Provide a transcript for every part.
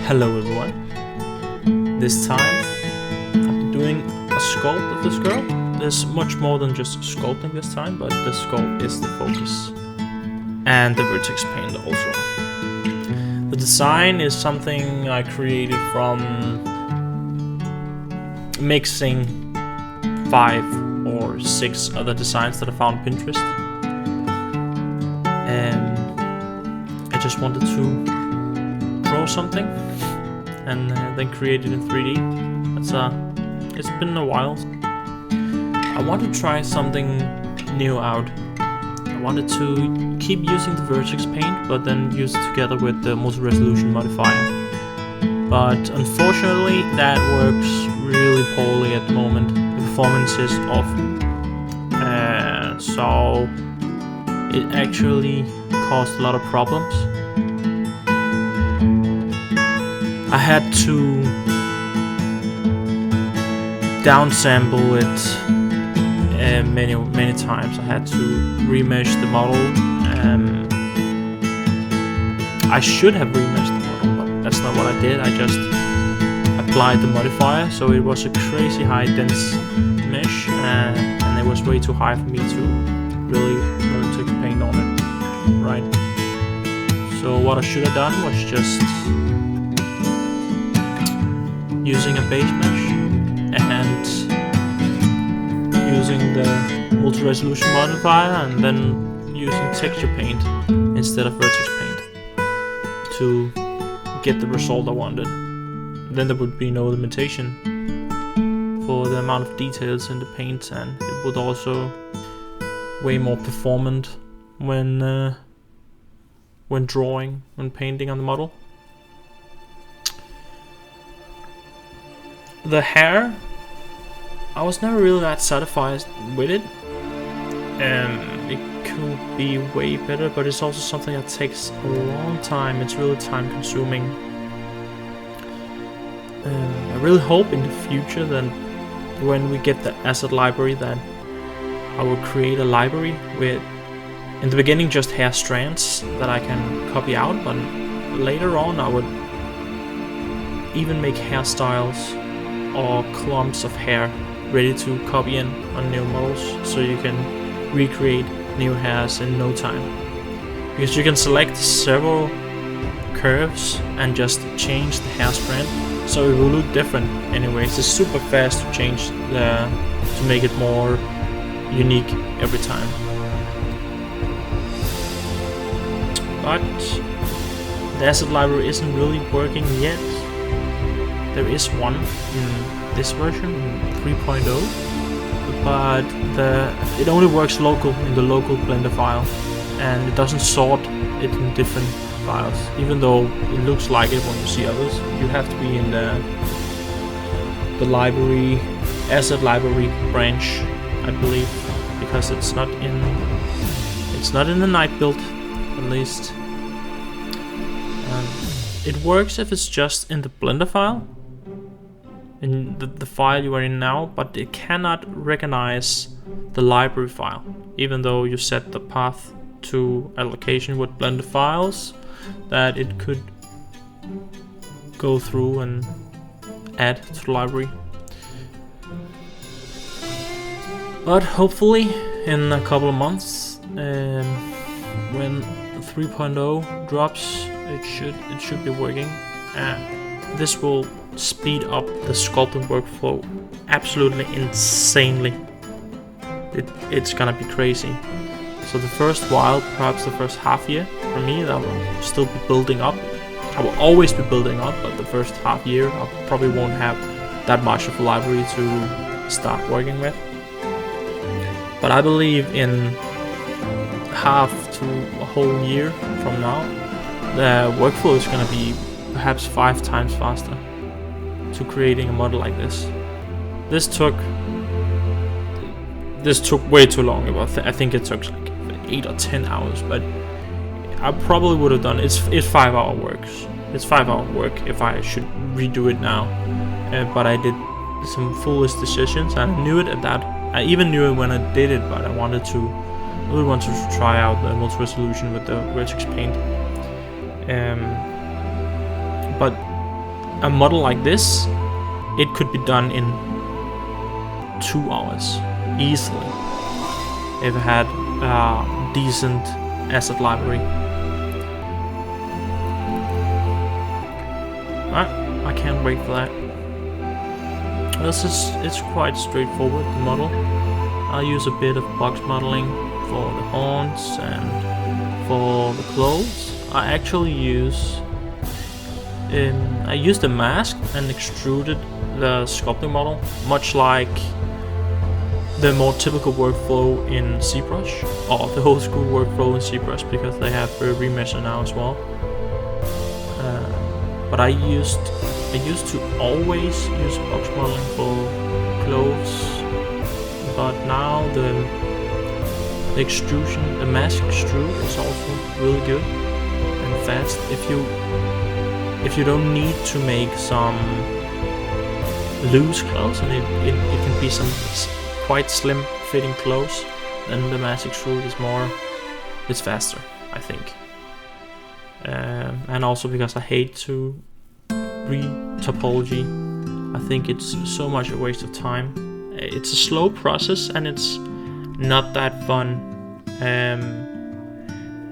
Hello everyone. This time I'm doing a sculpt of this girl. There's much more than just sculpting this time, but the sculpt is the focus. And the vertex paint also. The design is something I created from mixing 5 or 6 other designs that I found on Pinterest. I just wanted to draw something and then create it in 3D. It's been a while. I want to try something new out. I wanted to keep using the vertex paint, but then use it together with the multi-resolution modifier. But unfortunately, that works really poorly at the moment. The performance is off, so it actually caused a lot of problems. I had to downsample it many times. I had to remesh the model. I should have remeshed the model, but that's not what I did. I just applied the modifier, so it was a crazy high dense mesh, and it was way too high for me to really learn to paint on it. Right. So what I should have done was just using a base mesh and using the multi-resolution modifier, and then using texture paint instead of vertex paint to get the result I wanted. Then there would be no limitation for the amount of details in the paint, and it would also way more performant when drawing, when painting on the model. The hair, I was never really that satisfied with it. It could be way better, but it's also something that takes a long time. It's really time consuming. I really hope in the future that when we get the asset library, that I will create a library with, in the beginning, just hair strands that I can copy out, but later on I would even make hairstyles or clumps of hair ready to copy in on new models, so you can recreate new hairs in no time. Because you can select several curves and just change the hair strand, so it will look different anyways. It's super fast to change to make it more unique every time. But the asset library isn't really working yet. There is one in this version, 3.0, but it only works local in the local Blender file, and it doesn't sort it in different files. Even though it looks like it when you see others, you have to be in the library, asset library branch, I believe, because it's not in the night build, at least. It works if it's just in the Blender file, in the file you are in now, but it cannot recognize the library file, even though you set the path to allocation with Blender files, that it could go through and add to the library. But hopefully in a couple of months, when 3.0 drops, it should be working, and this will speed up the sculpting workflow absolutely insanely. It's gonna be crazy. So the first while, perhaps the first half year, for me, that will still be building up. I will always be building up, but the first half year I probably won't have that much of a library to start working with. But I believe in half to a whole year from now, the workflow is gonna be perhaps 5 times faster to creating a model like this. This took way too long. I think it took like 8 or 10 hours, but I probably would have done it. It's 5 hour works. It's 5 hour work if I should redo it now. But I did some foolish decisions, and I knew it at that. I even knew it when I did it, but I really wanted to try out the multi-resolution with the vertex paint. But a model like this, it could be done in 2 hours easily if I had a decent asset library. I can't wait for that. It's quite straightforward, the model. I'll use a bit of box modeling for the horns and for the clothes. I actually use I used a mask and extruded the sculpting model, much like the more typical workflow in ZBrush, or the old school workflow in ZBrush, because they have remeasure now as well. But I used to always use box modeling for clothes, but now the extrusion, the mask extrude is also really good and fast. If you don't need to make some loose clothes, and it can be some quite slim fitting clothes, then the mask extrude is it's faster, I think. And also because I hate to re-topology. I think it's so much a waste of time. It's a slow process and it's not that fun.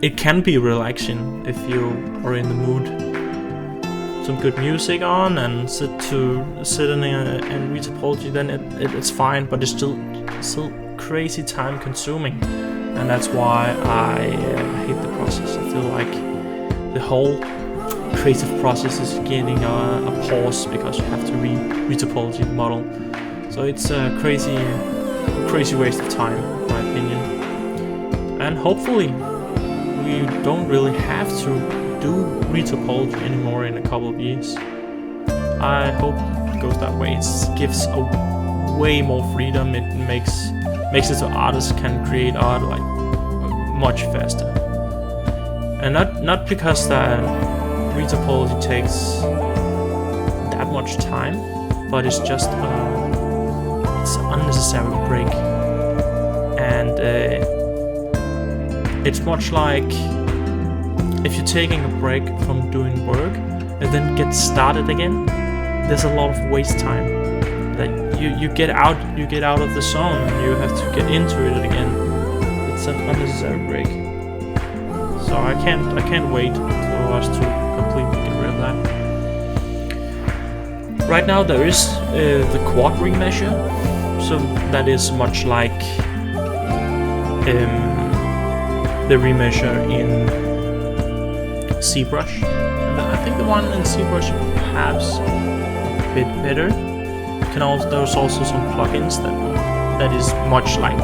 It can be relaxing if you are in the mood. Some good music on and sit in and re-topology, then it's fine, but it's still crazy time consuming, and that's why I hate the process. I feel like the whole creative process is getting a pause because you have to re-topology the model. So it's a crazy waste of time, in my opinion. And hopefully we don't really have to do re-topology anymore in a couple of years. I hope it goes that way. It gives a way more freedom. It makes it so artists can create art like much faster. And not because that re-topology takes that much time, but it's just it's an unnecessary break. And it's much like if you're taking a break from doing work and then get started again, there's a lot of waste time. That you get out of the zone and you have to get into it again. It's an unnecessary break. So I can't wait for us to completely get rid of that. Right now there is the quad remeasure, so that is much like the remeasure in ZBrush. And I think the one in ZBrush is perhaps a bit better. There's also some plugins that is much like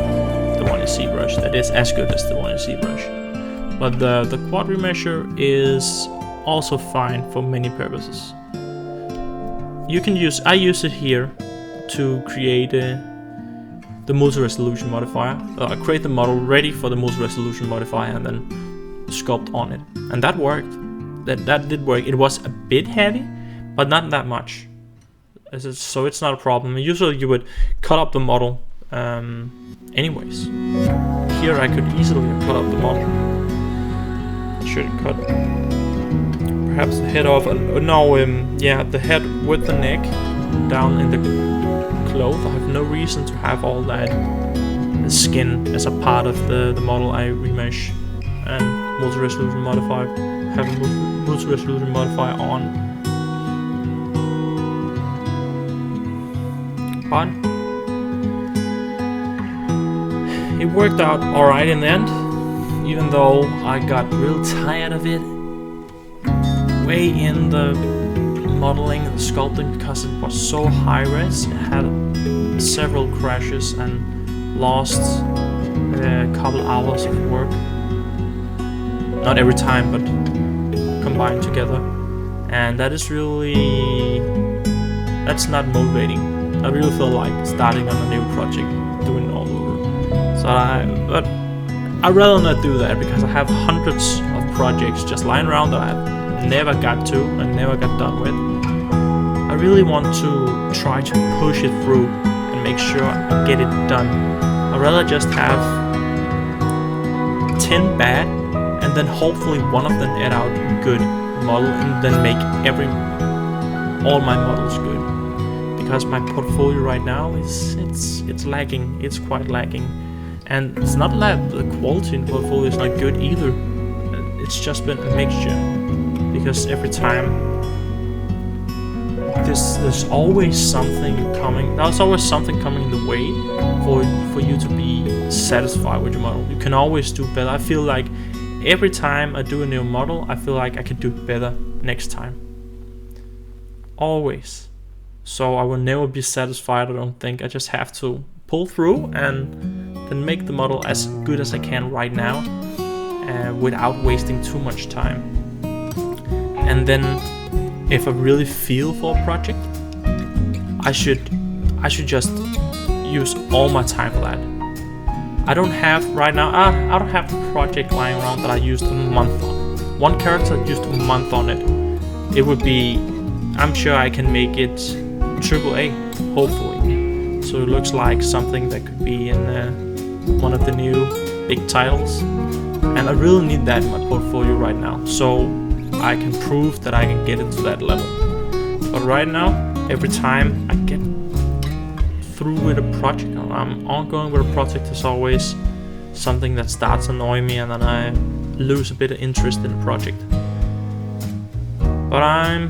the one in ZBrush, that is as good as the one in ZBrush. But the quad remeasure is also fine for many purposes. I use it here to create the multi-resolution modifier. I create the model ready for the multi-resolution modifier and then sculpt on it. And that worked. That did work. It was a bit heavy, but not that much. So it's not a problem. Usually you would cut up the model anyways. Here I could easily cut up the model. I should cut perhaps the head off. The head with the neck down in the cloth. I have no reason to have all that skin as a part of the model I remesh and multi-resolution modifier. Have a multi-resolution modifier on. But it worked out alright in the end, even though I got real tired of it way in the modeling and the sculpting, because it was so high res. It had several crashes and lost a couple hours of work. Not every time, but combined together. And that's not motivating. I really feel like starting on a new project, doing it all over. But I'd rather not do that, because I have hundreds of projects just lying around that I've never got to and never got done with. I really want to try to push it through and make sure I get it done. I'd rather just have 10 bad and then hopefully one of them add out good model, and then make all my models good, because my portfolio right now is it's lacking. It's quite lacking, and it's not that the quality in the portfolio is not good either. It's just been a mixture, because every time there's always something coming. There's always something coming in the way for you to be satisfied with your model. You can always do better. I feel like every time I do a new model, I feel like I can do better next time. Always. So I will never be satisfied, I don't think. I just have to pull through and then make the model as good as I can right now, without wasting too much time. And then if I really feel for a project, I should just use all my time for that. I don't have right now. I don't have a project lying around that I used a month on. One character used a month on it. It would be. I'm sure I can make it AAA, hopefully. So it looks like something that could be in one of the new big titles. And I really need that in my portfolio right now, so I can prove that I can get it to that level. But right now, every time I get through with a project, or I'm ongoing with a project, there's always something that starts annoying me, and then I lose a bit of interest in the project. But I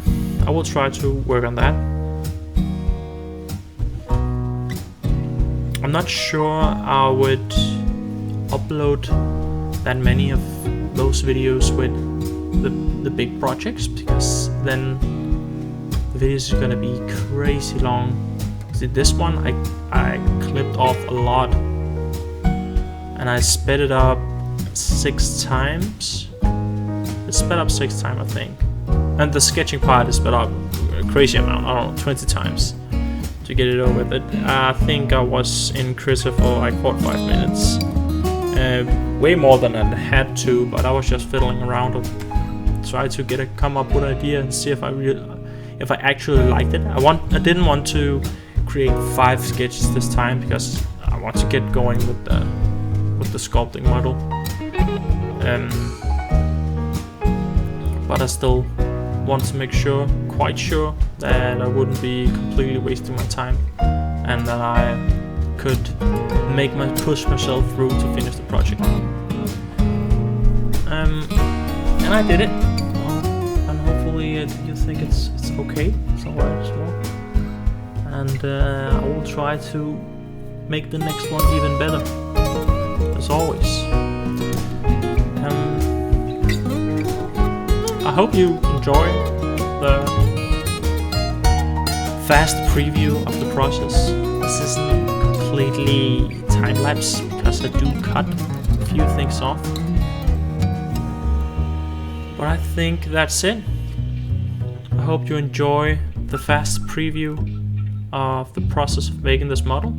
will try to work on that. I'm not sure I would upload that many of those videos with the big projects, because then the videos are gonna be crazy long. See, this one I clipped off a lot, and I sped it up 6 times. It's sped up 6 times, I think. And the sketching part is sped up a crazy amount, I don't know, 20 times to get it over with it. I think I was in Crystal for like 45 minutes. Way more than I had to, but I was just fiddling around and try to come up with an idea and see if I actually liked it. I didn't want to create 5 sketches this time, because I want to get going with the sculpting model. But I still want to make quite sure that I wouldn't be completely wasting my time, and that I could push myself through to finish the project. And I did it. And hopefully you think it's okay. It's alright, small. And I will try to make the next one even better, as always. I hope you enjoy the fast preview of the process. This isn't completely time-lapse, because I do cut a few things off. But I think that's it. I hope you enjoy the fast preview of the process of making this model,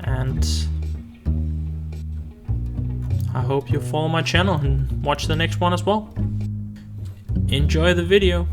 and I hope you follow my channel and watch the next one as well. Enjoy the video.